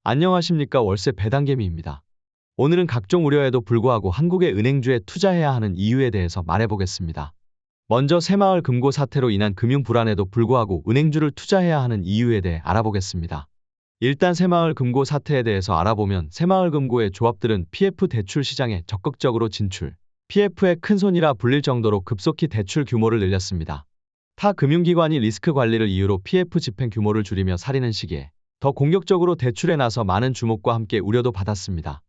안녕하십니까. 월세 배당개미입니다. 오늘은 각종 우려에도 불구하고 한국의 은행주에 투자해야 하는 이유에 대해서 말해보겠습니다. 먼저 새마을 금고 사태로 인한 금융 불안에도 불구하고 은행주를 투자해야 하는 이유에 대해 알아보겠습니다. 일단 새마을 금고 사태에 대해서 알아보면 새마을 금고의 조합들은 PF 대출 시장에 적극적으로 진출, PF의 큰손이라 불릴 정도로 급속히 대출 규모를 늘렸습니다. 타 금융기관이 리스크 관리를 이유로 PF 집행 규모를 줄이며 살리는 시기에 더 공격적으로 대출에 나서 많은 주목과 함께 우려도 받았습니다.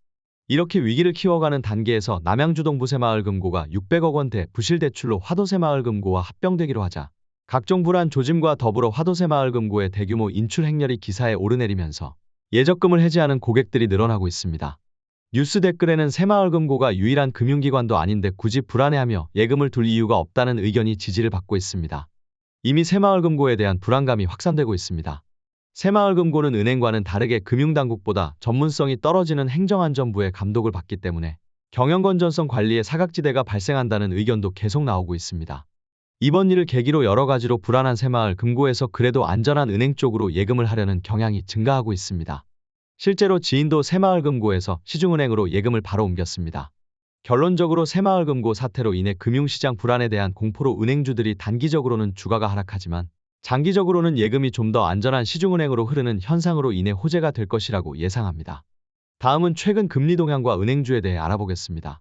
이렇게 위기를 키워가는 단계에서 남양주동부 새마을금고가 600억 원대 부실대출로 화도새마을금고와 합병되기로 하자 각종 불안 조짐과 더불어 화도새마을금고의 대규모 인출 행렬이 기사에 오르내리면서 예적금을 해지하는 고객들이 늘어나고 있습니다. 뉴스 댓글에는 새마을금고가 유일한 금융기관도 아닌데 굳이 불안해하며 예금을 둘 이유가 없다는 의견이 지지를 받고 있습니다. 이미 새마을금고에 대한 불안감이 확산되고 있습니다. 새마을금고는 은행과는 다르게 금융당국보다 전문성이 떨어지는 행정안전부의 감독을 받기 때문에 경영건전성 관리에 사각지대가 발생한다는 의견도 계속 나오고 있습니다. 이번 일을 계기로 여러 가지로 불안한 새마을금고에서 그래도 안전한 은행 쪽으로 예금을 하려는 경향이 증가하고 있습니다. 실제로 지인도 새마을금고에서 시중은행으로 예금을 바로 옮겼습니다. 결론적으로 새마을금고 사태로 인해 금융시장 불안에 대한 공포로 은행주들이 단기적으로는 주가가 하락하지만 장기적으로는 예금이 좀 더 안전한 시중은행으로 흐르는 현상으로 인해 호재가 될 것이라고 예상합니다. 다음은 최근 금리 동향과 은행주에 대해 알아보겠습니다.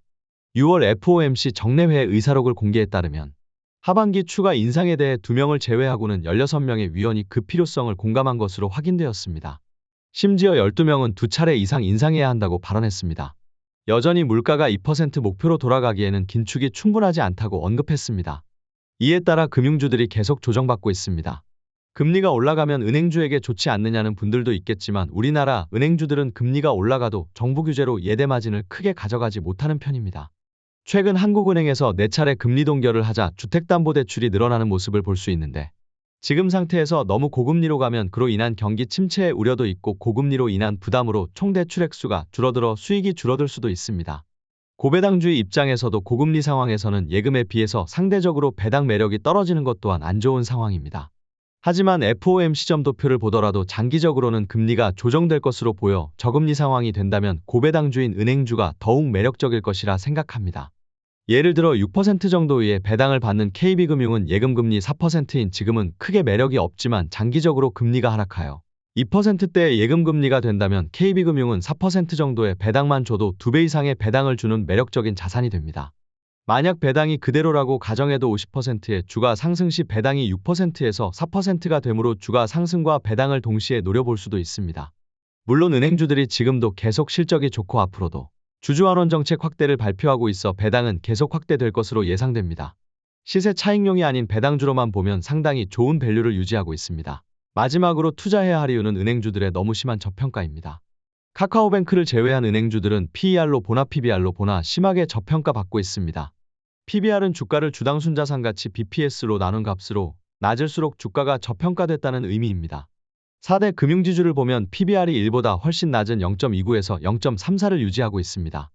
6월 FOMC 정례회 의사록을 공개에 따르면 하반기 추가 인상에 대해 2명을 제외하고는 16명의 위원이 그 필요성을 공감한 것으로 확인되었습니다. 심지어 12명은 2차례 이상 인상해야 한다고 발언했습니다. 여전히 물가가 2% 목표로 돌아가기에는 긴축이 충분하지 않다고 언급했습니다. 이에 따라 금융주들이 계속 조정받고 있습니다. 금리가 올라가면 은행주에게 좋지 않느냐는 분들도 있겠지만 우리나라 은행주들은 금리가 올라가도 정부 규제로 예대 마진을 크게 가져가지 못하는 편입니다. 최근 한국은행에서 4차례 금리 동결을 하자 주택담보대출이 늘어나는 모습을 볼 수 있는데 지금 상태에서 너무 고금리로 가면 그로 인한 경기 침체의 우려도 있고 고금리로 인한 부담으로 총 대출 액수가 줄어들어 수익이 줄어들 수도 있습니다. 고배당주의 입장에서도 고금리 상황에서는 예금에 비해서 상대적으로 배당 매력이 떨어지는 것 또한 안 좋은 상황입니다. 하지만 FOMC 점도표를 보더라도 장기적으로는 금리가 조정될 것으로 보여 저금리 상황이 된다면 고배당주인 은행주가 더욱 매력적일 것이라 생각합니다. 예를 들어 6% 정도의 배당을 받는 KB금융은 예금금리 4%인 지금은 크게 매력이 없지만 장기적으로 금리가 하락하여 2%대의 예금금리가 된다면 KB금융은 4% 정도의 배당만 줘도 2배 이상의 배당을 주는 매력적인 자산이 됩니다. 만약 배당이 그대로라고 가정해도 50%의 주가 상승 시 배당이 6%에서 4%가 되므로 주가 상승과 배당을 동시에 노려볼 수도 있습니다. 물론 은행주들이 지금도 계속 실적이 좋고 앞으로도 주주환원 정책 확대를 발표하고 있어 배당은 계속 확대될 것으로 예상됩니다. 시세 차익용이 아닌 배당주로만 보면 상당히 좋은 밸류를 유지하고 있습니다. 마지막으로 투자해야 할 이유는 은행주들의 너무 심한 저평가입니다. 카카오뱅크를 제외한 은행주들은 PER로 보나 PBR로 보나 심하게 저평가받고 있습니다. PBR은 주가를 주당 순자산가치 BPS로 나눈 값으로 낮을수록 주가가 저평가됐다는 의미입니다. 4대 금융지주를 보면 PBR이 1보다 훨씬 낮은 0.29에서 0.34를 유지하고 있습니다.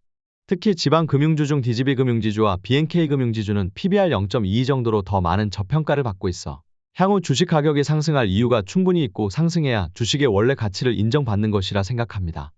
특히 지방금융주 중 DGB금융지주와 BNK금융지주는 PBR 0.22 정도로 더 많은 저평가를 받고 있어 향후 주식 가격이 상승할 이유가 충분히 있고 상승해야 주식의 원래 가치를 인정받는 것이라 생각합니다.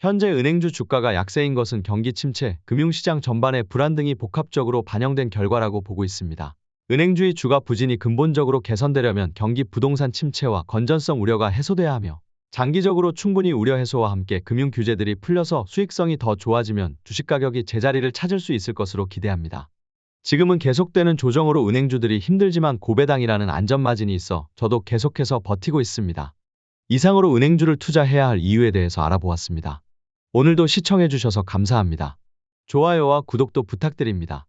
현재 은행주 주가가 약세인 것은 경기 침체, 금융시장 전반의 불안 등이 복합적으로 반영된 결과라고 보고 있습니다. 은행주의 주가 부진이 근본적으로 개선되려면 경기 부동산 침체와 건전성 우려가 해소돼야 하며 장기적으로 충분히 우려 해소와 함께 금융 규제들이 풀려서 수익성이 더 좋아지면 주식 가격이 제자리를 찾을 수 있을 것으로 기대합니다. 지금은 계속되는 조정으로 은행주들이 힘들지만 고배당이라는 안전마진이 있어 저도 계속해서 버티고 있습니다. 이상으로 은행주를 투자해야 할 이유에 대해서 알아보았습니다. 오늘도 시청해주셔서 감사합니다. 좋아요와 구독도 부탁드립니다.